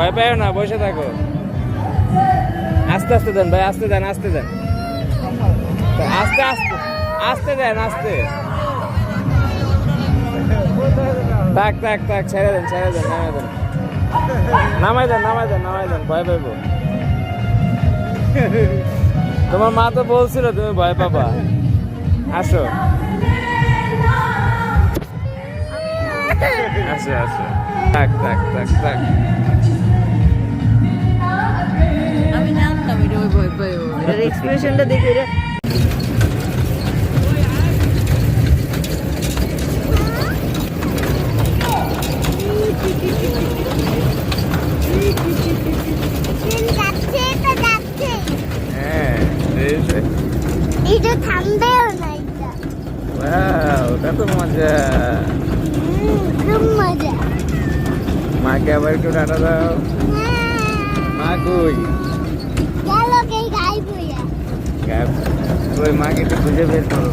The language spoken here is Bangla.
ভয় পাইও না, বসে থাকো। আস্তে আস্তে দেন ভাই, আস্তে দেন, আস্তে দেন, আস্তে আস্তে আস্তে দেন, আস্তে। থাক থাক থাক, ছেড়ে দেন, ছেড়ে দেন, নামাই দেন, নামাই দেন, নামাই দেন, নামাই দেন, ভয় পাইবো। তোমার মা তো বলছিল তুমি ভয় পাবা। আসো আসো আসো, থাক থাক থাক থাক। আমি জানতাম এটা ওই ভয় পাইবো, এটার এক্সপ্রেশনটা দেখে এটা হ্যাঁ, এটা থামবেও না এটা। ওটা তো মজা। খুব মজা। মাকে আবার একটু টাটা দাও। মা কই? গেল কে গাইব হইয়া। ওই মাকে একটু খুঁজে বের করো।